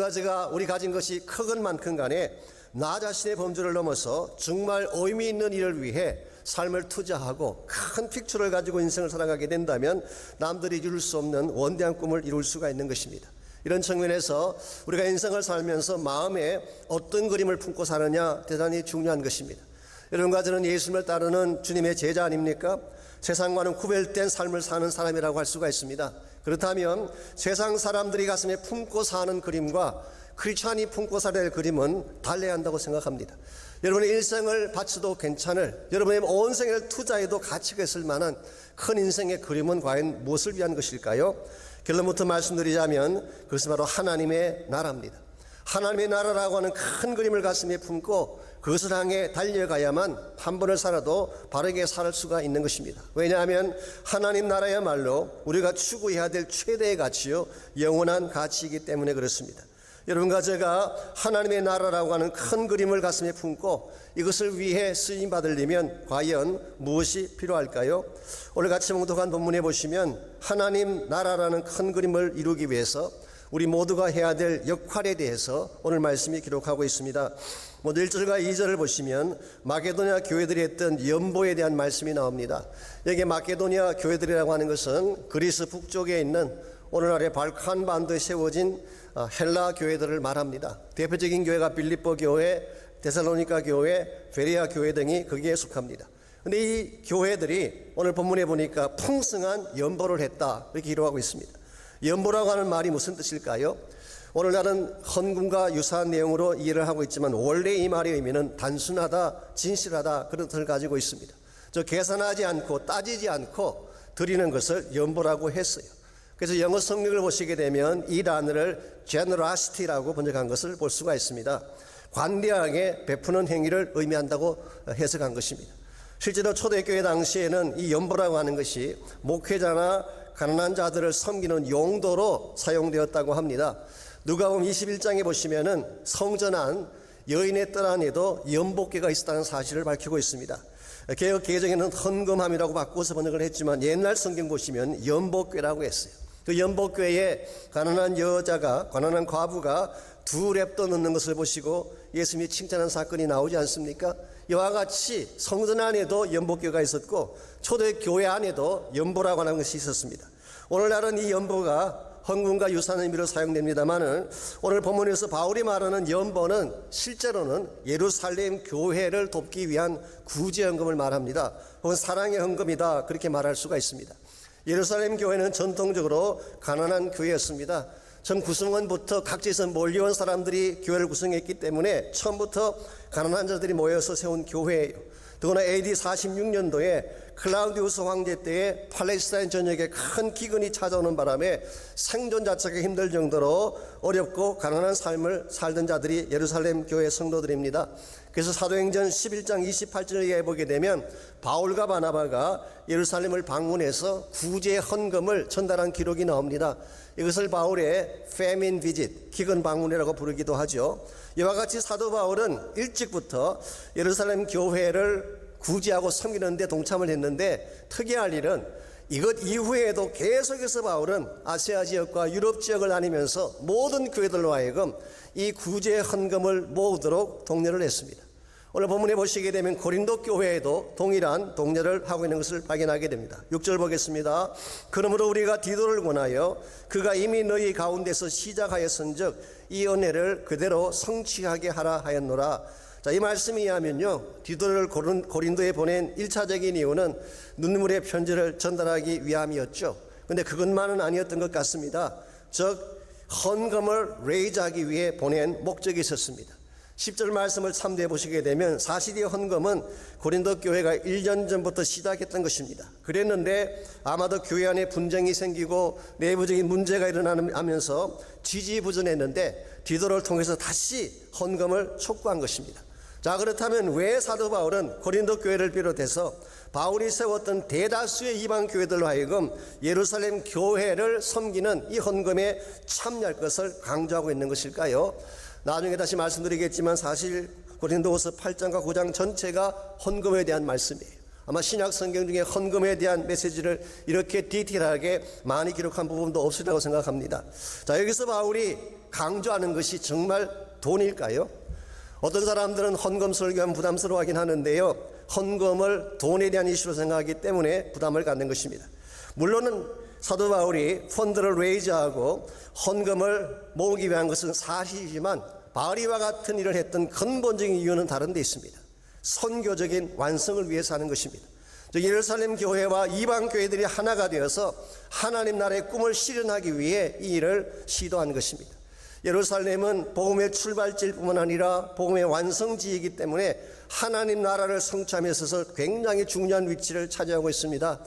가지가 우리 가진 것이 크건 많건 간에 나 자신의 범주를 넘어서 정말 의미 있는 일을 위해 삶을 투자하고 큰 픽처를 가지고 인생을 살아가게 된다면 남들이 이룰 수 없는 원대한 꿈을 이룰 수가 있는 것입니다. 이런 측면에서 우리가 인생을 살면서 마음에 어떤 그림을 품고 사느냐 대단히 중요한 것입니다. 여러분과 저는 예수님을 따르는 주님의 제자 아닙니까? 세상과는 구별된 삶을 사는 사람이라고 할 수가 있습니다. 그렇다면 세상 사람들이 가슴에 품고 사는 그림과 크리스찬이 품고 살아야 할 그림은 달라야 한다고 생각합니다. 여러분의 일생을 바쳐도 괜찮을, 여러분의 온 생을 투자해도 가치가 있을 만한 큰 인생의 그림은 과연 무엇을 위한 것일까요? 결론부터 말씀드리자면 그것은 바로 하나님의 나라입니다. 하나님의 나라라고 하는 큰 그림을 가슴에 품고 그것을 향해 달려가야만 한 번을 살아도 바르게 살 수가 있는 것입니다. 왜냐하면 하나님 나라야말로 우리가 추구해야 될 최대의 가치요 영원한 가치이기 때문에 그렇습니다. 여러분과 제가 하나님의 나라라고 하는 큰 그림을 가슴에 품고 이것을 위해 쓰임받으려면 과연 무엇이 필요할까요? 오늘 같이 봉독한 본문에 보시면 하나님 나라라는 큰 그림을 이루기 위해서 우리 모두가 해야 될 역할에 대해서 오늘 말씀이 기록하고 있습니다. 모두 1절과 2절을 보시면 마게도냐 교회들이 했던 연보에 대한 말씀이 나옵니다. 여기 마게도냐 교회들이라고 하는 것은 그리스 북쪽에 있는 오늘날의 발칸 반도에 세워진 헬라 교회들을 말합니다. 대표적인 교회가 빌립보 교회, 데살로니가 교회, 베레아 교회 등이 거기에 속합니다. 그런데 이 교회들이 오늘 본문에 보니까 풍성한 연보를 했다 이렇게 기록하고 있습니다. 연보라고 하는 말이 무슨 뜻일까요? 오늘날은 헌금과 유사한 내용으로 이해를 하고 있지만 원래 이 말의 의미는 단순하다, 진실하다 그런 뜻을 가지고 있습니다. 계산하지 않고 따지지 않고 드리는 것을 연보라고 했어요. 그래서 영어 성경을 보시게 되면 이 단어를 generosity라고 번역한 것을 볼 수가 있습니다. 관대하게 베푸는 행위를 의미한다고 해석한 것입니다. 실제로 초대교회 당시에는 이 연보라고 하는 것이 목회자나 가난한 자들을 섬기는 용도로 사용되었다고 합니다. 누가복음 21장에 보시면은 성전 안 여인의 뜰 안에도 연복궤가 있었다는 사실을 밝히고 있습니다. 개역 개정에는 헌금함이라고 바꿔서 번역을 했지만 옛날 성경 보시면 연복궤라고 했어요. 그 연복궤에 가난한 여자가, 가난한 과부가 2랩도 넣는 것을 보시고 예수님이 칭찬한 사건이 나오지 않습니까? 이와 같이 성전 안에도 연복궤가 있었고 초대교회 안에도 연보라고 하는 것이 있었습니다. 오늘날은 이 연보가 헌금과 유사한 의미로 사용됩니다만은 오늘 본문에서 바울이 말하는 연보는 실제로는 예루살렘 교회를 돕기 위한 구제 헌금을 말합니다. 혹은 사랑의 헌금이다 그렇게 말할 수가 있습니다. 예루살렘 교회는 전통적으로 가난한 교회였습니다. 전 구성원부터 각지에서 몰려온 사람들이 교회를 구성했기 때문에 처음부터 가난한 자들이 모여서 세운 교회예요. 더구나 AD 46년도에 클라우디우스 황제 때에 팔레스타인 전역에 큰 기근이 찾아오는 바람에 생존 자체가 힘들 정도로 어렵고 가난한 삶을 살던 자들이 예루살렘 교회 성도들입니다. 그래서 사도행전 11장 28절에 보게 되면 바울과 바나바가 예루살렘을 방문해서 구제 헌금을 전달한 기록이 나옵니다. 이것을 바울의 famine visit, 기근 방문이라고 부르기도 하죠. 이와 같이 사도 바울은 일찍부터 예루살렘 교회를 구제하고 섬기는 데 동참을 했는데 특이할 일은 이것 이후에도 계속해서 바울은 아시아 지역과 유럽 지역을 다니면서 모든 교회들로 하여금 이 구제 헌금을 모으도록 독려를 했습니다. 오늘 본문에 보시게 되면 고린도 교회에도 동일한 독려를 하고 있는 것을 발견하게 됩니다. 6절 보겠습니다. 그러므로 우리가 디도를 권하여 그가 이미 너희 가운데서 시작하였은즉 이 은혜를 그대로 성취하게 하라 하였노라. 자, 이 말씀에 의하면요, 디도를 고린도에 보낸 1차적인 이유는 눈물의 편지를 전달하기 위함이었죠. 근데 그것만은 아니었던 것 같습니다. 즉 헌금을 레이즈하기 위해 보낸 목적이 있었습니다. 10절 말씀을 참조해 보시게 되면 사실 이 헌금은 고린도 교회가 1년 전부터 시작했던 것입니다. 그랬는데 아마도 교회 안에 분쟁이 생기고 내부적인 문제가 일어나면서 지지부진했는데 디도를 통해서 다시 헌금을 촉구한 것입니다. 자, 그렇다면 왜 사도 바울은 고린도 교회를 비롯해서 바울이 세웠던 대다수의 이방 교회들로 하여금 예루살렘 교회를 섬기는 이 헌금에 참여할 것을 강조하고 있는 것일까요? 나중에 다시 말씀드리겠지만 사실 고린도후서 8장과 9장 전체가 헌금에 대한 말씀이에요. 아마 신약 성경 중에 헌금에 대한 메시지를 이렇게 디테일하게 많이 기록한 부분도 없으리라고 생각합니다. 자, 여기서 바울이 강조하는 것이 정말 돈일까요? 어떤 사람들은 헌금 설교하면 부담스러워하긴 하는데요, 헌금을 돈에 대한 이슈로 생각하기 때문에 부담을 갖는 것입니다. 물론은 사도 바울이 펀드를 레이즈하고 헌금을 모으기 위한 것은 사실이지만 바울이 와 같은 일을 했던 근본적인 이유는 다른 데 있습니다. 선교적인 완성을 위해서 하는 것입니다. 예루살렘 교회와 이방 교회들이 하나가 되어서 하나님 나라의 꿈을 실현하기 위해 이 일을 시도한 것입니다. 예루살렘은 복음의 출발지일 뿐만 아니라 복음의 완성지이기 때문에 하나님 나라를 성취함에 있어서 굉장히 중요한 위치를 차지하고 있습니다.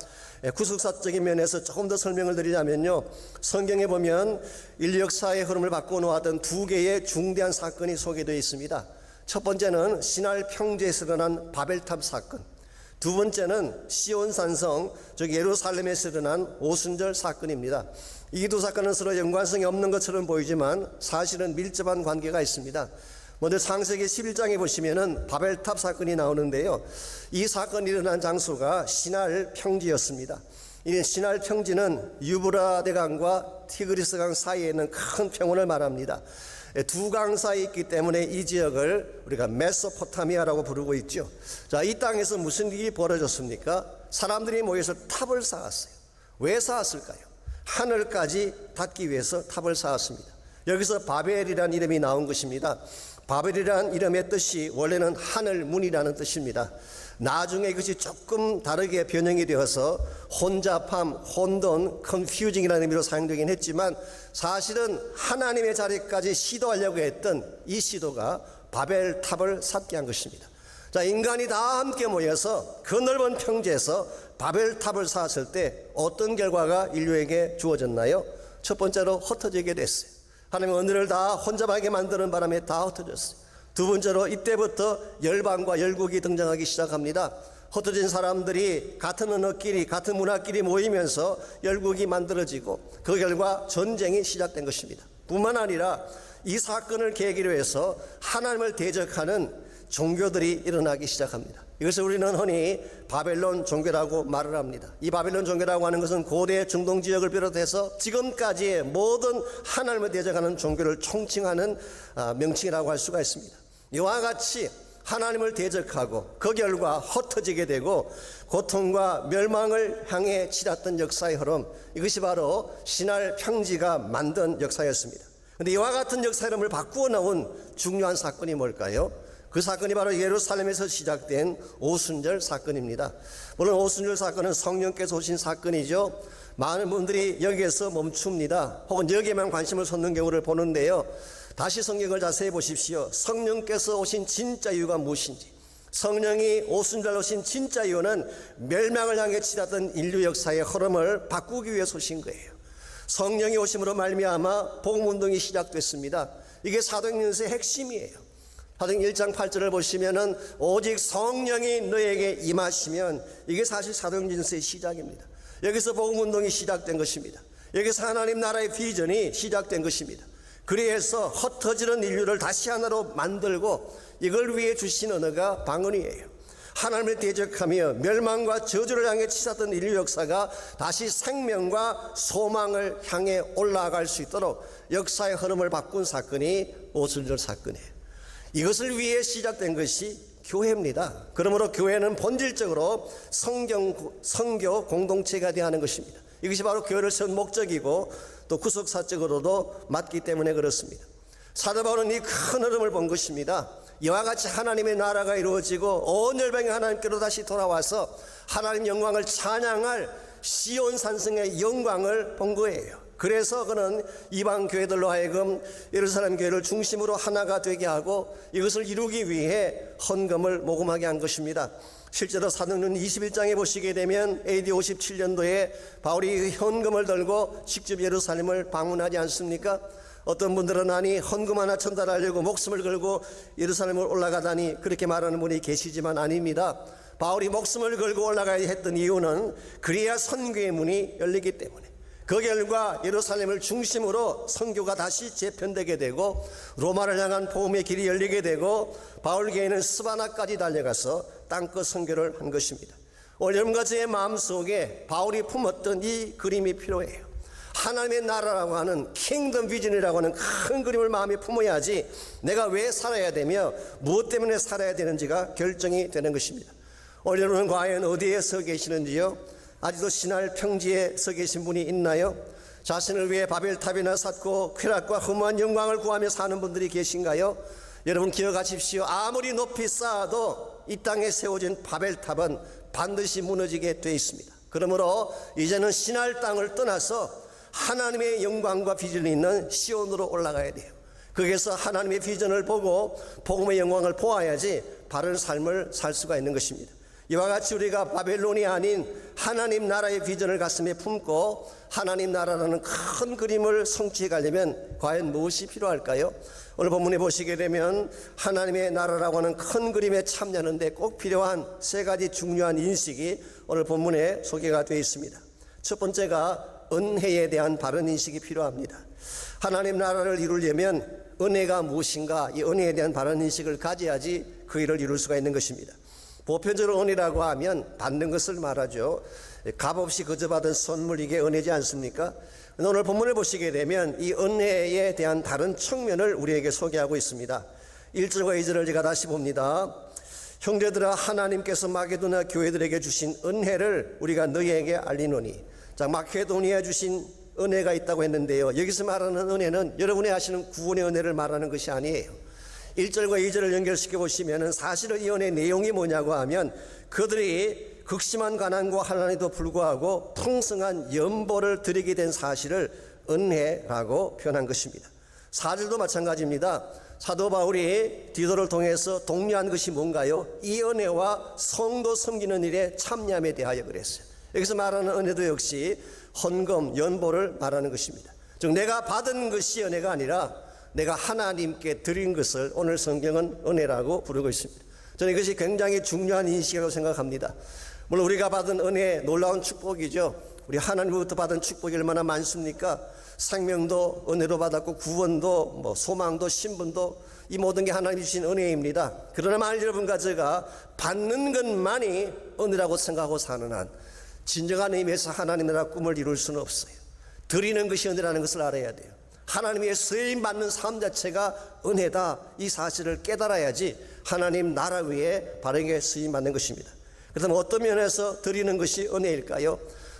구속사적인 면에서 조금 더 설명을 드리자면요, 성경에 보면 인류 역사의 흐름을 바꿔 놓았던 두 개의 중대한 사건이 소개되어 있습니다. 첫 번째는 신할 평지에서 일어난 바벨탑 사건, 두 번째는 시온산성 즉 예루살렘에서 일어난 오순절 사건입니다. 이 두 사건은 서로 연관성이 없는 것처럼 보이지만 사실은 밀접한 관계가 있습니다. 먼저 창세기 11장에 보시면은 바벨탑 사건이 나오는데요, 이 사건이 일어난 장소가 신할 평지였습니다. 이 신할 평지는 유브라데강과 티그리스강 사이에 있는 큰 평원을 말합니다. 두 강 사이에 있기 때문에 이 지역을 우리가 메소포타미아라고 부르고 있죠. 자, 이 땅에서 무슨 일이 벌어졌습니까? 사람들이 모여서 탑을 쌓았어요. 왜 쌓았을까요? 하늘까지 닿기 위해서 탑을 쌓았습니다. 여기서 바벨이라는 이름이 나온 것입니다. 바벨이라는 이름의 뜻이 원래는 하늘문이라는 뜻입니다. 나중에 이것이 조금 다르게 변형이 되어서 혼잡함, 혼돈, 컨퓨징이라는 의미로 사용되긴 했지만 사실은 하나님의 자리까지 시도하려고 했던 이 시도가 바벨탑을 쌓게 한 것입니다. 자, 인간이 다 함께 모여서 그 넓은 평지에서 바벨탑을 쌓았을 때 어떤 결과가 인류에게 주어졌나요? 첫 번째로 흩어지게 됐어요. 하나님의 은혜를 다 혼잡하게 만드는 바람에 다 흩어졌어요. 두 번째로 이때부터 열방과 열국이 등장하기 시작합니다. 흩어진 사람들이 같은 언어끼리 같은 문화끼리 모이면서 열국이 만들어지고 그 결과 전쟁이 시작된 것입니다. 뿐만 아니라 이 사건을 계기로 해서 하나님을 대적하는 종교들이 일어나기 시작합니다. 이것을 우리는 흔히 바벨론 종교라고 말을 합니다. 이 바벨론 종교라고 하는 것은 고대 중동 지역을 비롯해서 지금까지의 모든 하나님을 대적하는 종교를 총칭하는 명칭이라고 할 수가 있습니다. 이와 같이 하나님을 대적하고 그 결과 흩어지게 되고 고통과 멸망을 향해 치닫던 역사의 흐름, 이것이 바로 신할 평지가 만든 역사였습니다. 그런데 이와 같은 역사 흐름을 바꾸어 놓은 중요한 사건이 뭘까요? 그 사건이 바로 예루살렘에서 시작된 오순절 사건입니다. 물론 오순절 사건은 성령께서 오신 사건이죠. 많은 분들이 여기에서 멈춥니다. 혹은 여기에만 관심을 쏟는 경우를 보는데요, 다시 성경을 자세히 보십시오. 성령께서 오신 진짜 이유가 무엇인지, 성령이 오순절 오신 진짜 이유는 멸망을 향해 치닫던 인류 역사의 흐름을 바꾸기 위해서 오신 거예요. 성령이 오심으로 말미암아 복음운동이 시작됐습니다. 이게 사도행전의 핵심이에요. 사도행전 1장 8절을 보시면은 오직 성령이 너에게 임하시면, 이게 사실 사도행전의 시작입니다. 여기서 복음운동이 시작된 것입니다. 여기서 하나님 나라의 비전이 시작된 것입니다. 그래서 흩어지는 인류를 다시 하나로 만들고 이걸 위해 주신 언어가 방언이에요. 하나님을 대적하며 멸망과 저주를 향해 치닫던 인류 역사가 다시 생명과 소망을 향해 올라갈 수 있도록 역사의 흐름을 바꾼 사건이 오순절 사건이에요. 이것을 위해 시작된 것이 교회입니다. 그러므로 교회는 본질적으로 성교 공동체가 되어야 하는 것입니다. 이것이 바로 교회를 세운 목적이고 또 구속사적으로도 맞기 때문에 그렇습니다. 사도 바울은 이 큰 흐름을 본 것입니다. 이와 같이 하나님의 나라가 이루어지고 온 열방이 하나님께로 다시 돌아와서 하나님 영광을 찬양할 시온 산성의 영광을 본 거예요. 그래서 그는 이방 교회들로 하여금 예루살렘 교회를 중심으로 하나가 되게 하고 이것을 이루기 위해 헌금을 모금하게 한 것입니다. 실제로 사도행전 21장에 보시게 되면 AD 57년도에 바울이 헌금을 들고 직접 예루살렘을 방문하지 않습니까? 어떤 분들은 아니 헌금 하나 전달하려고 목숨을 걸고 예루살렘을 올라가다니 그렇게 말하는 분이 계시지만 아닙니다. 바울이 목숨을 걸고 올라가야 했던 이유는 그래야 선교의 문이 열리기 때문에, 그 결과 예루살렘을 중심으로 선교가 다시 재편되게 되고 로마를 향한 복음의 길이 열리게 되고 바울교회는 스바나까지 달려가서 땅끝 선교를 한 것입니다. 오늘 여러분과 저의 마음속에 바울이 품었던 이 그림이 필요해요. 하나님의 나라라고 하는 킹덤 비전이라고 하는 큰 그림을 마음에 품어야지 내가 왜 살아야 되며 무엇 때문에 살아야 되는지가 결정이 되는 것입니다. 오늘 여러분은 과연 어디에 서 계시는지요? 아직도 신할 평지에 서 계신 분이 있나요? 자신을 위해 바벨탑이나 쌓고 쾌락과 허무한 영광을 구하며 사는 분들이 계신가요? 여러분 기억하십시오. 아무리 높이 쌓아도 이 땅에 세워진 바벨탑은 반드시 무너지게 되어 있습니다. 그러므로 이제는 신할 땅을 떠나서 하나님의 영광과 비전이 있는 시온으로 올라가야 돼요. 거기서 하나님의 비전을 보고 복음의 영광을 보아야지 바른 삶을 살 수가 있는 것입니다. 이와 같이 우리가 바벨론이 아닌 하나님 나라의 비전을 가슴에 품고 하나님 나라라는 큰 그림을 성취해 가려면 과연 무엇이 필요할까요? 오늘 본문에 보시게 되면 하나님의 나라라고 하는 큰 그림에 참여하는데 꼭 필요한 세 가지 중요한 인식이 오늘 본문에 소개가 되어 있습니다. 첫 번째가 은혜에 대한 바른 인식이 필요합니다. 하나님 나라를 이루려면 은혜가 무엇인가, 이 은혜에 대한 바른 인식을 가져야지 그 일을 이룰 수가 있는 것입니다. 보편적으로 은혜라고 하면 받는 것을 말하죠. 값없이 거저 받은 선물, 이게 은혜지 않습니까? 오늘 본문을 보시게 되면 이 은혜에 대한 다른 측면을 우리에게 소개하고 있습니다. 1절과 2절을 제가 다시 봅니다. 형제들아, 하나님께서 마게도냐 교회들에게 주신 은혜를 우리가 너희에게 알리노니. 자, 마케도니아에 주신 은혜가 있다고 했는데요, 여기서 말하는 은혜는 여러분이 아시는 구원의 은혜를 말하는 것이 아니에요. 1절과 2절을 연결시켜 보시면 사실은 이 은혜의 내용이 뭐냐고 하면 그들이 극심한 가난과 환난에도 불구하고 풍성한 연보를 드리게 된 사실을 은혜라고 표현한 것입니다. 4절도 마찬가지입니다. 사도 바울이 디도를 통해서 독려한 것이 뭔가요? 이 은혜와 성도 섬기는 일에 참여함에 대하여 그랬어요. 여기서 말하는 은혜도 역시 헌금, 연보를 말하는 것입니다. 즉 내가 받은 것이 은혜가 아니라 내가 하나님께 드린 것을 오늘 성경은 은혜라고 부르고 있습니다. 저는 이것이 굉장히 중요한 인식이라고 생각합니다. 물론 우리가 받은 은혜 놀라운 축복이죠. 우리 하나님으로부터 받은 축복이 얼마나 많습니까? 생명도 은혜로 받았고 구원도 소망도 신분도 이 모든 게 하나님이 주신 은혜입니다. 그러나 만일 여러분과 제가 받는 것만이 은혜라고 생각하고 사는 한 진정한 의미에서 하나님 나라 꿈을 이룰 수는 없어요. 드리는 것이 은혜라는 것을 알아야 돼요. 하나님의 쓰임 받는 삶 자체가 은혜다, 이 사실을 깨달아야지 하나님 나라 위에 바르게 쓰임 받는 것입니다. 그렇다면 어떤 면에서 드리는 것이 은혜일까요?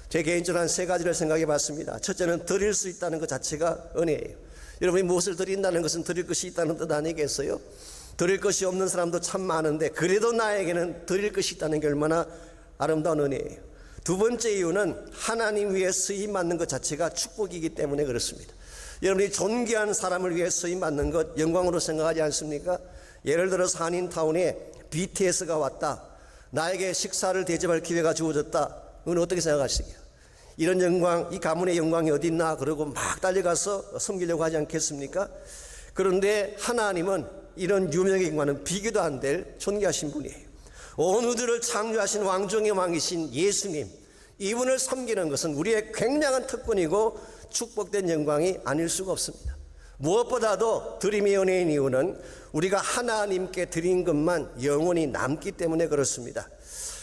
제 개인적으로 한 세 가지를 생각해 봤습니다. 첫째는 드릴 수 있다는 것 자체가 은혜예요. 여러분이 무엇을 드린다는 것은 드릴 것이 있다는 뜻 아니겠어요? 드릴 것이 없는 사람도 참 많은데 그래도 나에게는 드릴 것이 있다는 게 얼마나 아름다운 은혜예요. 두 번째 이유는 하나님 위에 쓰임 받는 것 자체가 축복이기 때문에 그렇습니다. 여러분이 존귀한 사람을 위해 쓰임 받는 것 영광으로 생각하지 않습니까? 예를 들어서 한인타운에 BTS가 왔다, 나에게 식사를 대접할 기회가 주어졌다, 이건 어떻게 생각하시게요? 이런 영광, 이 가문의 영광이 어디 있나 그러고 막 달려가서 섬기려고 하지 않겠습니까? 그런데 하나님은 이런 유명의 영광은 비교도 안 될 존귀하신 분이에요. 온 우주를 창조하신 왕중의 왕이신 예수님, 이분을 섬기는 것은 우리의 굉장한 특권이고 축복된 영광이 아닐 수가 없습니다. 무엇보다도 드림의 은혜인 이유는 우리가 하나님께 드린 것만 영원히 남기 때문에 그렇습니다.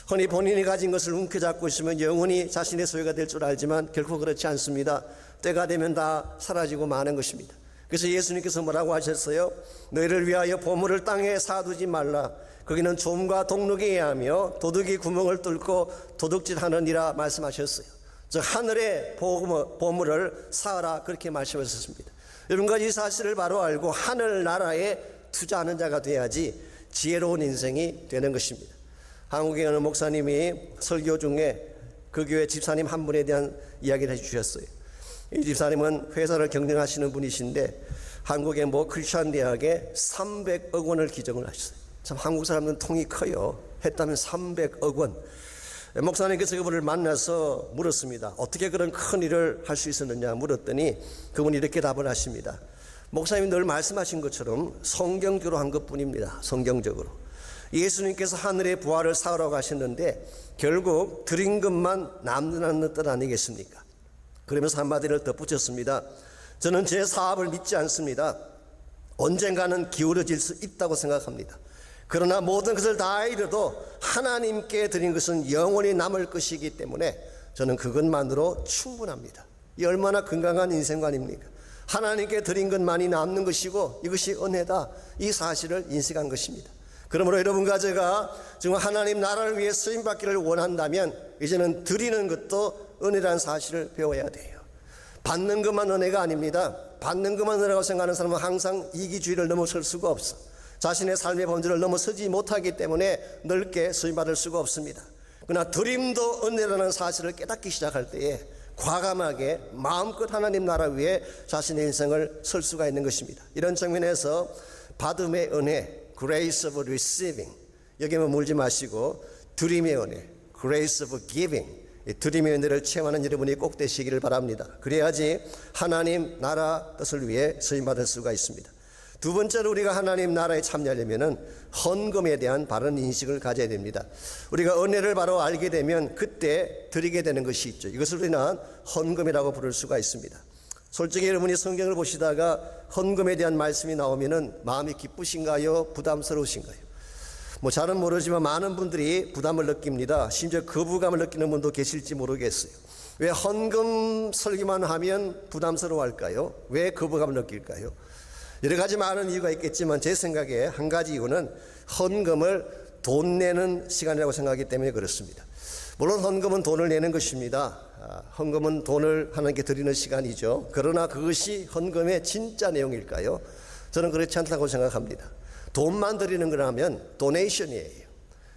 흔히 본인이 가진 것을 움켜잡고 있으면 영원히 자신의 소유가 될 줄 알지만 결코 그렇지 않습니다. 때가 되면 다 사라지고 마는 것입니다. 그래서 예수님께서 뭐라고 하셨어요? 너희를 위하여 보물을 땅에 쌓아두지 말라. 거기는 좀과 동룩이 해하며 도둑이 구멍을 뚫고 도둑질하느니라 말씀하셨어요. 즉 하늘의 보물을 쌓아라, 그렇게 말씀하셨습니다. 여러분과 이 사실을 바로 알고 하늘나라에 투자하는 자가 돼야지 지혜로운 인생이 되는 것입니다. 한국에 어느 목사님이 설교 중에 그 교회 집사님 한 분에 대한 이야기를 해주셨어요. 이 집사님은 회사를 경영하시는 분이신데 한국의 크리스천 대학에 300억 원을 기증을 하셨어요. 참 한국 사람들은 통이 커요. 했다면 300억 원. 목사님께서 그분을 만나서 물었습니다. 어떻게 그런 큰 일을 할 수 있었느냐 물었더니 그분이 이렇게 답을 하십니다. 목사님이 늘 말씀하신 것처럼 성경적으로 한 것뿐입니다. 성경적으로. 예수님께서 하늘의 부활을 쌓으라고 하셨는데 결국 드린 것만 남는다는 뜻 아니겠습니까? 그러면서 한마디를 덧붙였습니다. 저는 제 사업을 믿지 않습니다. 언젠가는 기울어질 수 있다고 생각합니다. 그러나 모든 것을 다 이뤄도 하나님께 드린 것은 영원히 남을 것이기 때문에 저는 그것만으로 충분합니다. 이 얼마나 건강한 인생관입니까? 하나님께 드린 것만이 남는 것이고 이것이 은혜다, 이 사실을 인식한 것입니다. 그러므로 여러분과 제가 지금 하나님 나라를 위해 쓰임받기를 원한다면 이제는 드리는 것도 은혜라는 사실을 배워야 돼요. 받는 것만 은혜가 아닙니다. 받는 것만 은혜라고 생각하는 사람은 항상 이기주의를 넘어설 수가 없어. 자신의 삶의 본질을 넘어서지 못하기 때문에 넓게 쓰임받을 수가 없습니다. 그러나 드림도 은혜라는 사실을 깨닫기 시작할 때에 과감하게 마음껏 하나님 나라 위에 자신의 인생을 설 수가 있는 것입니다. 이런 측면에서 받음의 은혜, Grace of Receiving, 여기에만 물지 마시고 드림의 은혜, Grace of Giving, 드림의 은혜를 체험하는 여러분이 꼭 되시기를 바랍니다. 그래야지 하나님 나라 뜻을 위해 쓰임받을 수가 있습니다. 두 번째로 우리가 하나님 나라에 참여하려면 헌금에 대한 바른 인식을 가져야 됩니다. 우리가 은혜를 바로 알게 되면 그때 드리게 되는 것이 있죠. 이것을 우리는 헌금이라고 부를 수가 있습니다. 솔직히 여러분이 성경을 보시다가 헌금에 대한 말씀이 나오면 마음이 기쁘신가요? 부담스러우신가요? 잘은 모르지만 많은 분들이 부담을 느낍니다. 심지어 거부감을 느끼는 분도 계실지 모르겠어요. 왜 헌금 설교만 하면 부담스러워할까요? 왜 거부감을 느낄까요? 여러 가지 많은 이유가 있겠지만 제 생각에 한 가지 이유는 헌금을 돈 내는 시간이라고 생각하기 때문에 그렇습니다. 물론 헌금은 돈을 내는 것입니다. 헌금은 돈을 하나님께 드리는 시간이죠. 그러나 그것이 헌금의 진짜 내용일까요? 저는 그렇지 않다고 생각합니다. 돈만 드리는 거라면 도네이션이에요.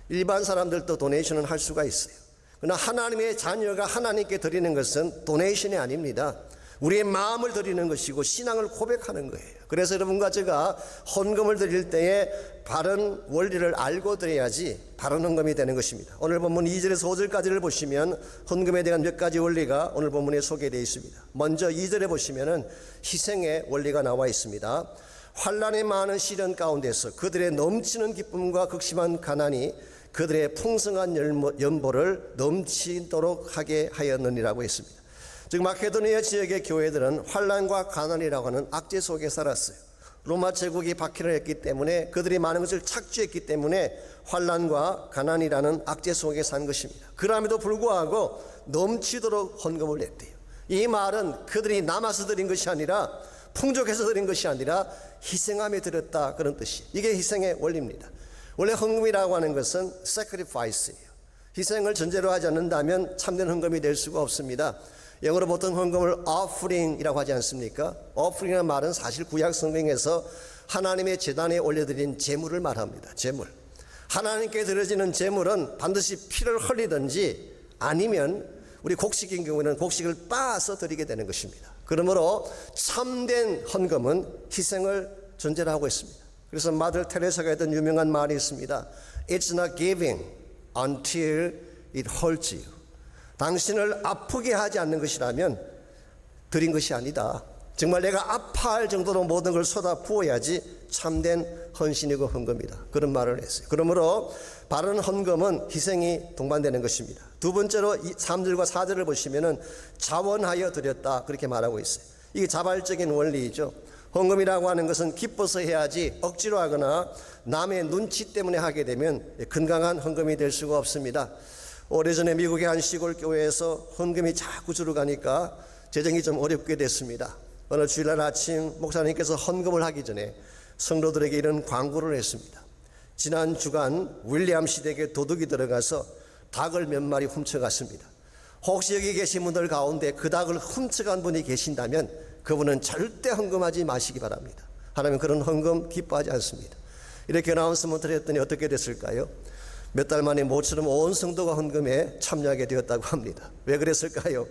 일반 사람들도 도네이션은 할 수가 있어요. 그러나 하나님의 자녀가 하나님께 드리는 것은 도네이션이 아닙니다. 우리의 마음을 드리는 것이고 신앙을 고백하는 거예요. 그래서 여러분과 제가 헌금을 드릴 때에 바른 원리를 알고 드려야지 바른 헌금이 되는 것입니다. 오늘 본문 2절에서 5절까지를 보시면 헌금에 대한 몇 가지 원리가 오늘 본문에 소개되어 있습니다. 먼저 2절에 보시면 희생의 원리가 나와 있습니다. 환난의 많은 시련 가운데서 그들의 넘치는 기쁨과 극심한 가난이 그들의 풍성한 연보를 넘치도록 하게 하였느니라고 했습니다. 즉 마케도니아 지역의 교회들은 환난과 가난이라고 하는 악재 속에 살았어요. 로마 제국이 박해를 했기 때문에 그들이 많은 것을 착취했기 때문에 환난과 가난이라는 악재 속에 산 것입니다. 그럼에도 불구하고 넘치도록 헌금을 냈대요. 이 말은 그들이 남아서 드린 것이 아니라 풍족해서 드린 것이 아니라 희생함에 드렸다, 그런 뜻이에요. 이게 희생의 원리입니다. 원래 헌금이라고 하는 것은 sacrifice예요. 희생을 전제로 하지 않는다면 참된 헌금이 될 수가 없습니다. 영어로 보통 헌금을 offering이라고 하지 않습니까? offering이라는 말은 사실 구약 성경에서 하나님의 제단에 올려드린 제물을 말합니다. 제물. 하나님께 드려지는 제물은 반드시 피를 흘리든지 아니면 우리 곡식인 경우에는 곡식을 빻아서 드리게 되는 것입니다. 그러므로 참된 헌금은 희생을 전제로 하고 있습니다. 그래서 마들 테레사가 했던 유명한 말이 있습니다. It's not giving until it hurts you. 당신을 아프게 하지 않는 것이라면 드린 것이 아니다. 정말 내가 아파할 정도로 모든 걸 쏟아 부어야지 참된 헌신이고 헌금이다, 그런 말을 했어요. 그러므로 바른 헌금은 희생이 동반되는 것입니다. 두 번째로 3절과 4절을 보시면 자원하여 드렸다, 그렇게 말하고 있어요. 이게 자발적인 원리이죠. 헌금이라고 하는 것은 기뻐서 해야지 억지로 하거나 남의 눈치 때문에 하게 되면 건강한 헌금이 될 수가 없습니다. 오래전에 미국의 한 시골 교회에서 헌금이 자꾸 줄어가니까 재정이 좀 어렵게 됐습니다. 어느 주일날 아침 목사님께서 헌금을 하기 전에 성도들에게 이런 광고를 했습니다. 지난 주간 윌리엄 시댁에 도둑이 들어가서 닭을 몇 마리 훔쳐갔습니다. 혹시 여기 계신 분들 가운데 그 닭을 훔쳐간 분이 계신다면 그분은 절대 헌금하지 마시기 바랍니다. 하나님 그런 헌금 기뻐하지 않습니다. 이렇게 어나운스먼트를 했더니 어떻게 됐을까요? 몇 달 만에 모처럼 온 성도가 헌금에 참여하게 되었다고 합니다. 왜 그랬을까요?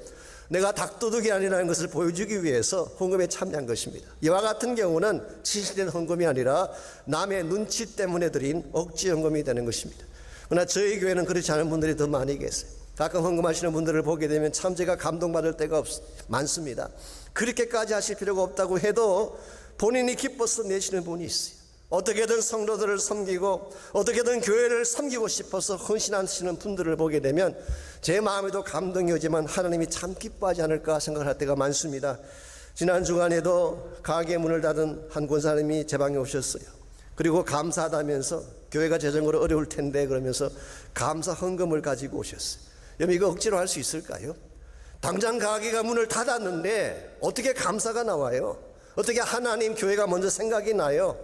내가 닭도둑이 아니라는 것을 보여주기 위해서 헌금에 참여한 것입니다. 이와 같은 경우는 진실된 헌금이 아니라 남의 눈치 때문에 드린 억지 헌금이 되는 것입니다. 그러나 저희 교회는 그렇지 않은 분들이 더 많이 계세요. 가끔 헌금하시는 분들을 보게 되면 참 제가 감동받을 때가 많습니다. 그렇게까지 하실 필요가 없다고 해도 본인이 기뻐서 내시는 분이 있어요. 어떻게든 성도들을 섬기고 어떻게든 교회를 섬기고 싶어서 헌신하시는 분들을 보게 되면 제 마음에도 감동이 오지만 하나님이 참 기뻐하지 않을까 생각할 때가 많습니다. 지난 주간에도 가게 문을 닫은 한 권사님이 제 방에 오셨어요. 그리고 감사하다면서 교회가 재정으로 어려울 텐데 그러면서 감사 헌금을 가지고 오셨어요. 여러분 이거 억지로 할 수 있을까요? 당장 가게가 문을 닫았는데 어떻게 감사가 나와요? 어떻게 하나님 교회가 먼저 생각이 나요?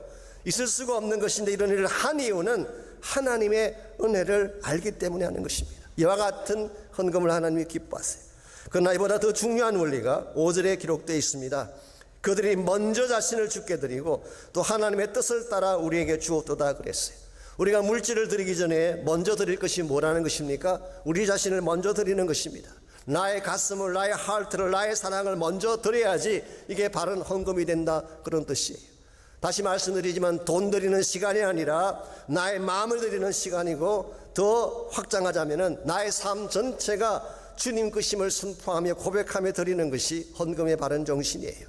있을 수가 없는 것인데 이런 일을 한 이유는 하나님의 은혜를 알기 때문에 하는 것입니다. 이와 같은 헌금을 하나님이 기뻐하세요. 그러나 이보다 더 중요한 원리가 5절에 기록되어 있습니다. 그들이 먼저 자신을 주께 드리고 또 하나님의 뜻을 따라 우리에게 주었도다 그랬어요. 우리가 물질을 드리기 전에 먼저 드릴 것이 뭐라는 것입니까? 우리 자신을 먼저 드리는 것입니다. 나의 가슴을, 나의 하트를, 나의 사랑을 먼저 드려야지 이게 바른 헌금이 된다, 그런 뜻이에요. 다시 말씀드리지만 돈 드리는 시간이 아니라 나의 마음을 드리는 시간이고, 더 확장하자면 나의 삶 전체가 주님 것임을 선포하며 고백하며 드리는 것이 헌금의 바른 정신이에요.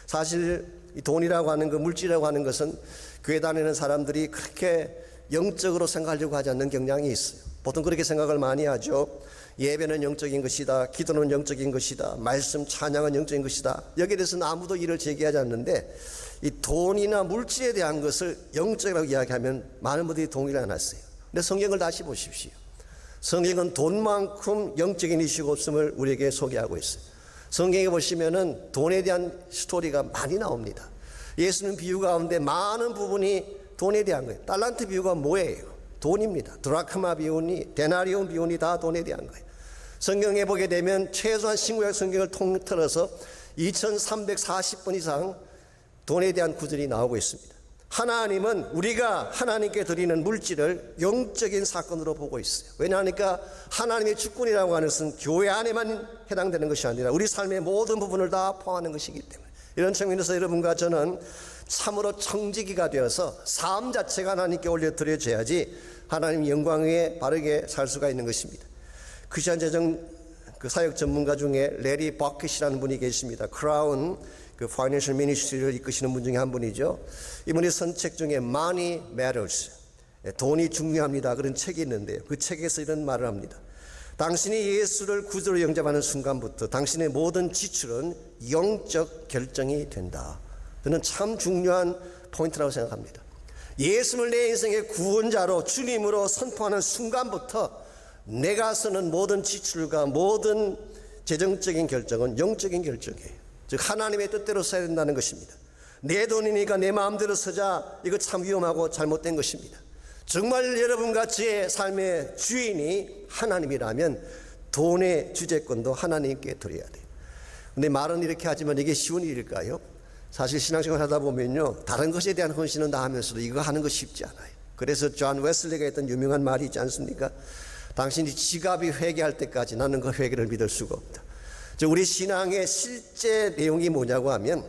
사실 이 돈이라고 하는 것, 물질이라고 하는 것은 교회 다니는 사람들이 그렇게 영적으로 생각하려고 하지 않는 경향이 있어요. 보통 그렇게 생각을 많이 하죠. 예배는 영적인 것이다, 기도는 영적인 것이다, 말씀 찬양은 영적인 것이다. 여기에 대해서는 아무도 이를 제기하지 않는데, 이 돈이나 물질에 대한 것을 영적이라고 이야기하면 많은 분들이 동의를 안 하세요. 근데 성경을 다시 보십시오. 성경은 돈만큼 영적인 이슈가 없음을 우리에게 소개하고 있어요. 성경에 보시면은 돈에 대한 스토리가 많이 나옵니다. 예수님 비유 가운데 많은 부분이 돈에 대한 거예요. 달란트 비유가 뭐예요? 돈입니다. 드라크마 비유니 데나리온 비유니 다 돈에 대한 거예요. 성경에 보게 되면 최소한 신구약 성경을 통틀어서 2340번 이상 돈에 대한 구절이 나오고 있습니다. 하나님은 우리가 하나님께 드리는 물질을 영적인 사건으로 보고 있어요. 왜냐하니까 하나님의 주권이라고 하는 것은 교회 안에만 해당되는 것이 아니라 우리 삶의 모든 부분을 다 포함하는 것이기 때문에, 이런 측면에서 여러분과 저는 참으로 청지기가 되어서 삶 자체가 하나님께 올려드려져야지 하나님 영광 위에 바르게 살 수가 있는 것입니다. 크리스천 재정 사역 전문가 중에 레리 버킷이라는 분이 계십니다. 크라운 파이낸셜 미니스트리를 이끄시는 분 중에 한 분이죠. 이분이 쓴 책 중에 Money Matters, 돈이 중요합니다, 그런 책이 있는데요. 그 책에서 이런 말을 합니다. 당신이 예수를 구주로 영접하는 순간부터 당신의 모든 지출은 영적 결정이 된다. 저는 참 중요한 포인트라고 생각합니다. 예수를 내 인생의 구원자로 주님으로 선포하는 순간부터 내가 쓰는 모든 지출과 모든 재정적인 결정은 영적인 결정이에요. 즉 하나님의 뜻대로 써야 된다는 것입니다. 내 돈이니까 내 마음대로 쓰자, 이거 참 위험하고 잘못된 것입니다. 정말 여러분같이 삶의 주인이 하나님이라면 돈의 주재권도 하나님께 드려야 돼요. 근데 말은 이렇게 하지만 이게 쉬운 일일까요? 사실 신앙생활 하다 보면요, 다른 것에 대한 헌신은 다 하면서도 이거 하는 거 쉽지 않아요. 그래서 존 웨슬리가 했던 유명한 말이 있지 않습니까? 당신이 지갑이 회개할 때까지 나는 그 회개를 믿을 수가 없다. 즉 우리 신앙의 실제 내용이 뭐냐고 하면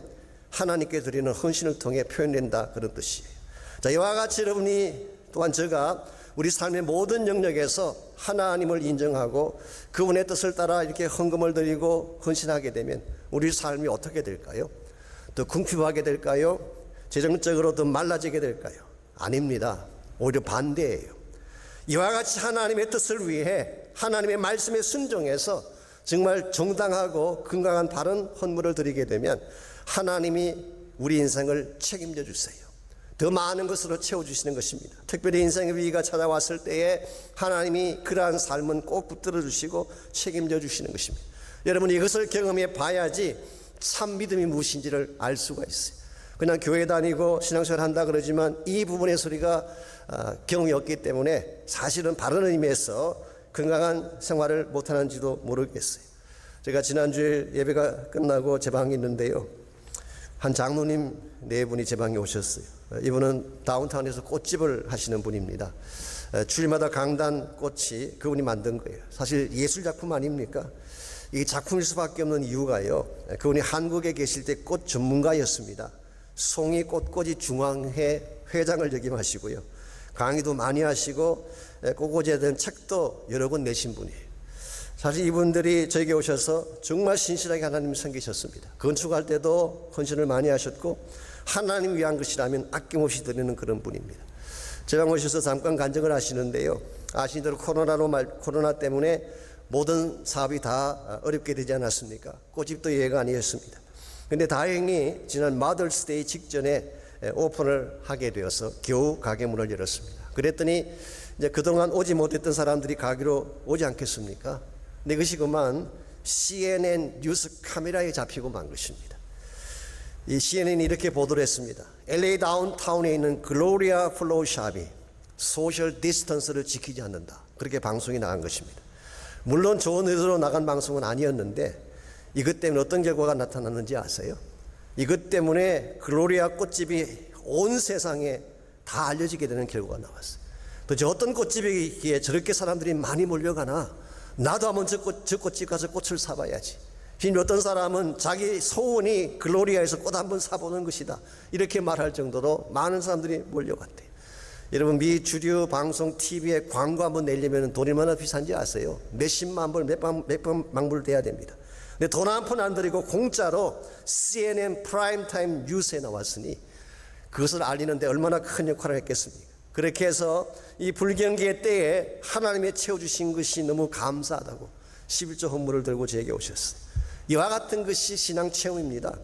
하나님께 드리는 헌신을 통해 표현된다, 그런 뜻이에요. 자, 이와 같이 여러분이 또한 제가 우리 삶의 모든 영역에서 하나님을 인정하고 그분의 뜻을 따라 이렇게 헌금을 드리고 헌신하게 되면 우리 삶이 어떻게 될까요? 더 궁핍하게 될까요? 재정적으로 더 말라지게 될까요? 아닙니다. 오히려 반대예요. 이와 같이 하나님의 뜻을 위해 하나님의 말씀에 순종해서 정말 정당하고 건강한 바른 헌물을 드리게 되면 하나님이 우리 인생을 책임져 주세요. 더 많은 것으로 채워주시는 것입니다. 특별히 인생의 위기가 찾아왔을 때에 하나님이 그러한 삶은 꼭 붙들어 주시고 책임져 주시는 것입니다. 여러분 이것을 경험해 봐야지 참 믿음이 무엇인지를 알 수가 있어요. 그냥 교회 다니고 신앙생활 한다 그러지만 이 부분의 소리가 경험이 없기 때문에 사실은 바른 의미에서 건강한 생활을 못하는지도 모르겠어요. 제가 지난주에 예배가 끝나고 제 방에 있는데요, 한 장로님 네 분이 제 방에 오셨어요. 이분은 다운타운에서 꽃집을 하시는 분입니다. 주일마다 강단 꽃이 그분이 만든 거예요. 사실 예술작품 아닙니까? 이 작품일 수밖에 없는 이유가요, 그분이 한국에 계실 때 꽃 전문가였습니다. 송이 꽃꽂이 중앙회 회장을 역임하시고요, 강의도 많이 하시고 꽃꽂이에 대한 책도 여러 권 내신 분이에요. 사실 이분들이 저에게 오셔서 정말 신실하게 하나님을 섬기셨습니다. 건축할 때도 헌신을 많이 하셨고 하나님 위한 것이라면 아낌없이 드리는 그런 분입니다. 제 방 오셔서 잠깐 간증을 하시는데요, 아시는 대로 코로나 때문에 모든 사업이 다 어렵게 되지 않았습니까? 꽃집도 예가 아니었습니다. 그런데 다행히 지난 마더스데이 직전에 오픈을 하게 되어서 겨우 가게 문을 열었습니다. 그랬더니 이제 그동안 오지 못했던 사람들이 가게로 오지 않겠습니까? 근데 그것이 그만 CNN 뉴스 카메라에 잡히고 만 것입니다. 이 CNN이 이렇게 보도를 했습니다. LA 다운타운에 있는 글로리아 플로우샵이 소셜 디스턴스를 지키지 않는다. 그렇게 방송이 나간 것입니다. 물론 좋은 의도로 나간 방송은 아니었는데 이것 때문에 어떤 결과가 나타났는지 아세요? 이것 때문에 글로리아 꽃집이 온 세상에 다 알려지게 되는 결과가 나왔어요. 도대체 어떤 꽃집이기에 저렇게 사람들이 많이 몰려가나? 나도 한번 저 꽃집 가서 꽃을 사봐야지. 어떤 사람은 자기 소원이 글로리아에서 꽃 한번 사보는 것이다. 이렇게 말할 정도로 많은 사람들이 몰려갔대요. 여러분, 미 주류 방송 TV에 광고 한번 내려면 돈이 얼마나 비싼지 아세요? 몇십만 불, 몇백만 불 돼야 됩니다. 근데 돈 한 푼 안 들이고 공짜로 CNN 프라임타임 뉴스에 나왔으니 그것을 알리는데 얼마나 큰 역할을 했겠습니까? 그렇게 해서 이 불경기의 때에 하나님이 채워주신 것이 너무 감사하다고 11조 헌물을 들고 제게 오셨어요. 이와 같은 것이 신앙 체험입니다.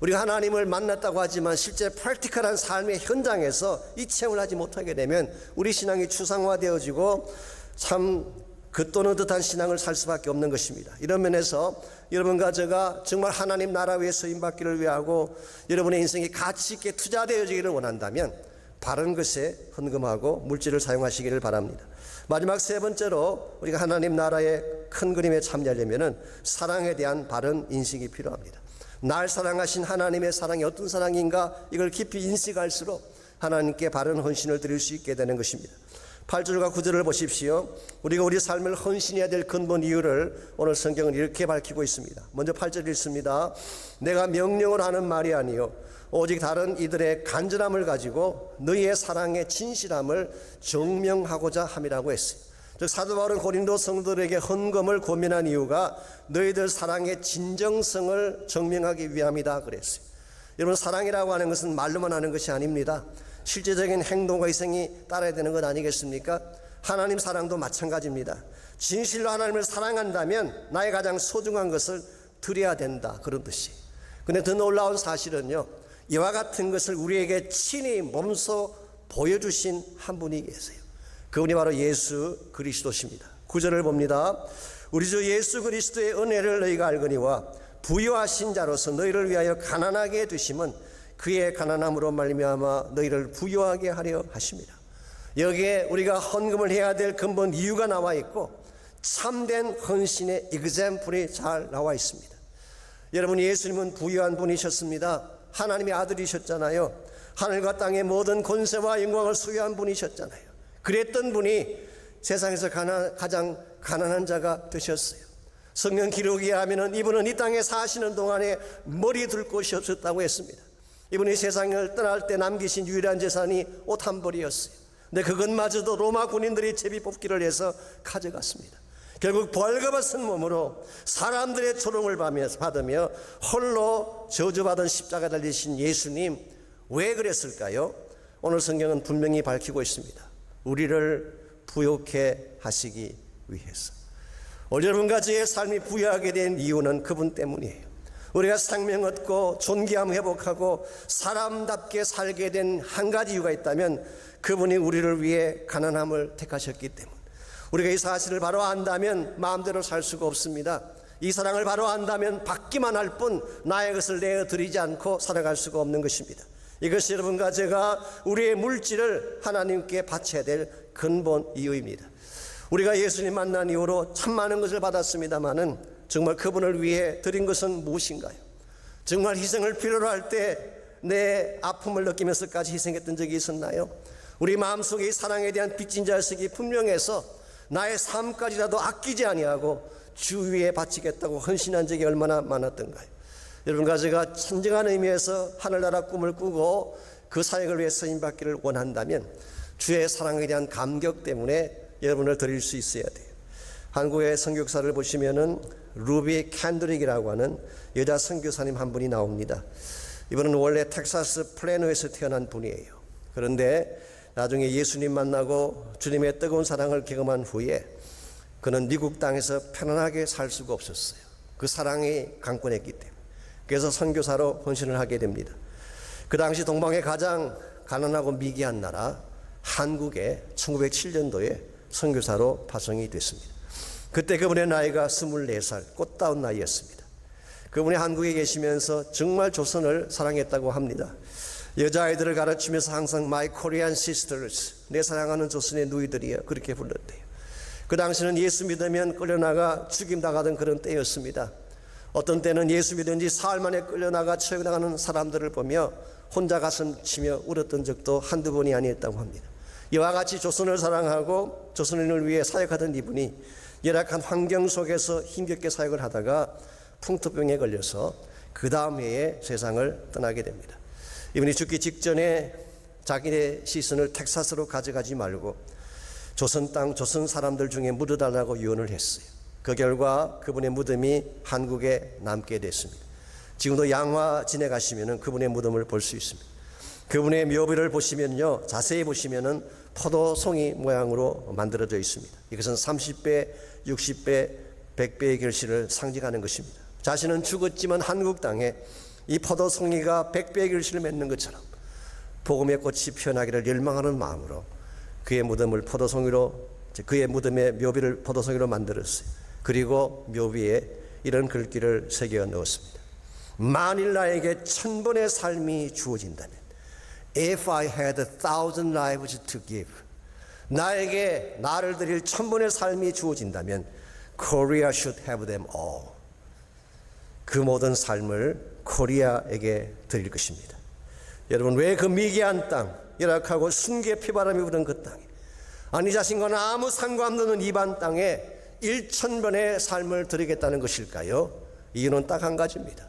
우리가 하나님을 만났다고 하지만 실제 프랙티컬한 삶의 현장에서 이 체험을 하지 못하게 되면 우리 신앙이 추상화되어지고 참 겉도는 듯한 신앙을 살 수밖에 없는 것입니다. 이런 면에서 여러분과 제가 정말 하나님 나라 위에 쓰임받기를 위하고 여러분의 인생이 가치 있게 투자되어지기를 원한다면 바른 것에 헌금하고 물질을 사용하시기를 바랍니다. 마지막 세 번째로 우리가 하나님 나라의 큰 그림에 참여하려면 사랑에 대한 바른 인식이 필요합니다. 날 사랑하신 하나님의 사랑이 어떤 사랑인가 이걸 깊이 인식할수록 하나님께 바른 헌신을 드릴 수 있게 되는 것입니다. 8절과 9절을 보십시오. 우리가 우리 삶을 헌신해야 될 근본 이유를 오늘 성경은 이렇게 밝히고 있습니다. 먼저 8절 읽습니다. 내가 명령을 하는 말이 아니요 오직 다른 이들의 간절함을 가지고 너희의 사랑의 진실함을 증명하고자 함이라고 했어요. 즉 사도 바울은 고린도 성도들에게 헌금을 고민한 이유가 너희들 사랑의 진정성을 증명하기 위함이다 그랬어요. 여러분, 사랑이라고 하는 것은 말로만 하는 것이 아닙니다. 실제적인 행동과 희생이 따라야 되는 것 아니겠습니까? 하나님 사랑도 마찬가지입니다. 진실로 하나님을 사랑한다면 나의 가장 소중한 것을 드려야 된다, 그런 뜻이. 근데 더 놀라운 사실은요, 이와 같은 것을 우리에게 친히 몸소 보여주신 한 분이 계세요. 그분이 바로 예수 그리스도십니다. 9절을 봅니다. 우리 주 예수 그리스도의 은혜를 너희가 알거니와 부유하신 자로서 너희를 위하여 가난하게 되심은 그의 가난함으로 말미암아 너희를 부유하게 하려 하십니다. 여기에 우리가 헌금을 해야 될 근본 이유가 나와 있고 참된 헌신의 example이 잘 나와 있습니다. 여러분, 예수님은 부유한 분이셨습니다. 하나님의 아들이셨잖아요. 하늘과 땅의 모든 권세와 영광을 소유한 분이셨잖아요. 그랬던 분이 세상에서 가장 가난한 자가 되셨어요. 성경 기록에 하면은 이분은 이 땅에 사시는 동안에 머리 둘 곳이 없었다고 했습니다. 이분이 세상을 떠날 때 남기신 유일한 재산이 옷 한 벌이었어요. 근데 그것마저도 로마 군인들이 제비 뽑기를 해서 가져갔습니다. 결국 벌거벗은 몸으로 사람들의 조롱을 받으며 홀로 저주받은 십자가 달리신 예수님, 왜 그랬을까요? 오늘 성경은 분명히 밝히고 있습니다. 우리를 부욕해 하시기 위해서. 오늘 여러분과 저의 삶이 부유하게 된 이유는 그분 때문이에요. 우리가 생명 얻고 존귀함 회복하고 사람답게 살게 된 한 가지 이유가 있다면 그분이 우리를 위해 가난함을 택하셨기 때문에, 우리가 이 사실을 바로 안다면 마음대로 살 수가 없습니다. 이 사랑을 바로 안다면 받기만 할 뿐 나의 것을 내어드리지 않고 살아갈 수가 없는 것입니다. 이것이 여러분과 제가 우리의 물질을 하나님께 바쳐야 될 근본 이유입니다. 우리가 예수님 만난 이후로 참 많은 것을 받았습니다마는 정말 그분을 위해 드린 것은 무엇인가요? 정말 희생을 필요로 할 때 내 아픔을 느끼면서까지 희생했던 적이 있었나요? 우리 마음속에 이 사랑에 대한 빚진 자식이 분명해서 나의 삶까지라도 아끼지 아니하고 주 위에 바치겠다고 헌신한 적이 얼마나 많았던가요? 여러분과 제가 진정한 의미에서 하늘나라 꿈을 꾸고 그 사역을 위해 쓰임받기를 원한다면 주의 사랑에 대한 감격 때문에 여러분을 드릴 수 있어야 돼요. 한국의 선교사를 보시면은 루비 캔드릭이라고 하는 여자 선교사님 한 분이 나옵니다. 이분은 원래 텍사스 플래노에서 태어난 분이에요. 그런데 나중에 예수님 만나고 주님의 뜨거운 사랑을 경험한 후에 그는 미국 땅에서 편안하게 살 수가 없었어요. 그 사랑이 강권했기 때문에. 그래서 선교사로 헌신을 하게 됩니다. 그 당시 동방의 가장 가난하고 미개한 나라 한국에 1907년도에 선교사로 파송이 됐습니다. 그때 그분의 나이가 24살, 꽃다운 나이였습니다. 그분이 한국에 계시면서 정말 조선을 사랑했다고 합니다. 여자아이들을 가르치면서 항상 My Korean Sisters, 내 사랑하는 조선의 누이들이여, 그렇게 불렀대요. 그 당시는 예수 믿으면 끌려나가 죽임당하던 그런 때였습니다. 어떤 때는 예수 믿은 지 사흘 만에 끌려나가 처형당하는 사람들을 보며 혼자 가슴 치며 울었던 적도 한두 번이 아니었다고 합니다. 이와 같이 조선을 사랑하고 조선인을 위해 사역하던 이분이 열악한 환경 속에서 힘겹게 사역을 하다가 풍토병에 걸려서 그 다음 해에 세상을 떠나게 됩니다. 이분이 죽기 직전에 자기의 시신을 텍사스로 가져가지 말고 조선 땅, 조선 사람들 중에 묻어달라고 유언을 했어요. 그 결과 그분의 무덤이 한국에 남게 됐습니다. 지금도 양화진에 가시면 그분의 무덤을 볼 수 있습니다. 그분의 묘비를 보시면요, 자세히 보시면은 포도송이 모양으로 만들어져 있습니다. 이것은 30배, 60배, 100배의 결실을 상징하는 것입니다. 자신은 죽었지만 한국 땅에 이 포도송이가 100배의 결실을 맺는 것처럼 복음의 꽃이 피어나기를 열망하는 마음으로 그의 무덤을 포도송이로, 그의 무덤의 묘비를 포도송이로 만들었어요. 그리고 묘비에 이런 글귀를 새겨 넣었습니다. 만일 나에게 1000번의 삶이 주어진다면, If I had 1000 lives to give, 나에게 나를 드릴 1000번의 삶이 주어진다면 Korea should have them all. 그 모든 삶을 코리아에게 드릴 것입니다. 여러분, 왜 그 미개한 땅, 열악하고 순기의 피바람이 부는 그 땅에, 아니 자신과는 아무 상관없는 이반 땅에 1000번의 삶을 드리겠다는 것일까요? 이유는 딱 한 가지입니다.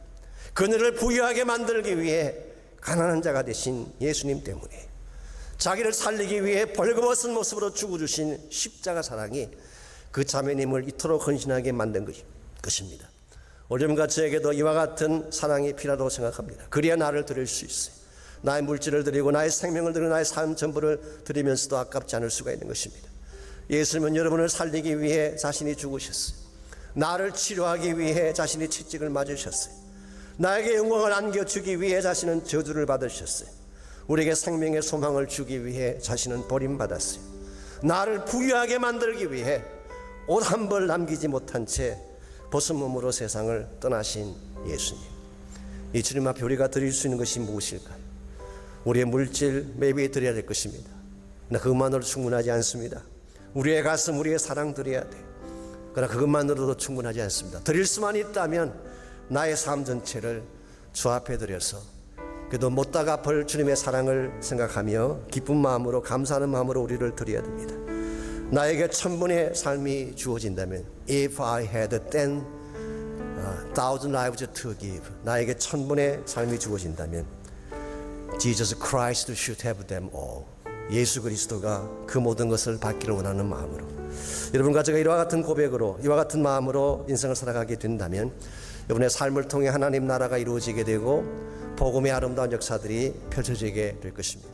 그녀를 부유하게 만들기 위해 가난한 자가 되신 예수님 때문에, 자기를 살리기 위해 벌거벗은 모습으로 죽어주신 십자가 사랑이 그 자매님을 이토록 헌신하게 만든 것입니다. 오늘과 저에게도 이와 같은 사랑이 필요하다고 생각합니다. 그래야 나를 드릴 수 있어요. 나의 물질을 드리고 나의 생명을 드리고 나의 삶 전부를 드리면서도 아깝지 않을 수가 있는 것입니다. 예수님은 여러분을 살리기 위해 자신이 죽으셨어요. 나를 치료하기 위해 자신이 채찍을 맞으셨어요. 나에게 영광을 안겨주기 위해 자신은 저주를 받으셨어요. 우리에게 생명의 소망을 주기 위해 자신은 버림받았어요. 나를 부유하게 만들기 위해 옷 한 벌 남기지 못한 채 벗은 몸으로 세상을 떠나신 예수님. 이 주님 앞에 우리가 드릴 수 있는 것이 무엇일까요? 우리의 물질 매비에 드려야 될 것입니다. 그러나 그것만으로 충분하지 않습니다. 우리의 가슴, 우리의 사랑 드려야 돼. 그러나 그것만으로도 충분하지 않습니다. 드릴 수만 있다면 나의 삶 전체를 주 앞에 드려서 그래도 못다 갚을 주님의 사랑을 생각하며 기쁜 마음으로, 감사하는 마음으로 우리를 드려야 됩니다. 나에게 1000번의 삶이 주어진다면, If I had 10,000 lives to give, 나에게 1000번의 삶이 주어진다면 Jesus Christ should have them all. 예수 그리스도가 그 모든 것을 받기를 원하는 마음으로, 여러분과 제가 이와 같은 고백으로, 이와 같은 마음으로 인생을 살아가게 된다면 여러분의 삶을 통해 하나님 나라가 이루어지게 되고 복음의 아름다운 역사들이 펼쳐지게 될 것입니다.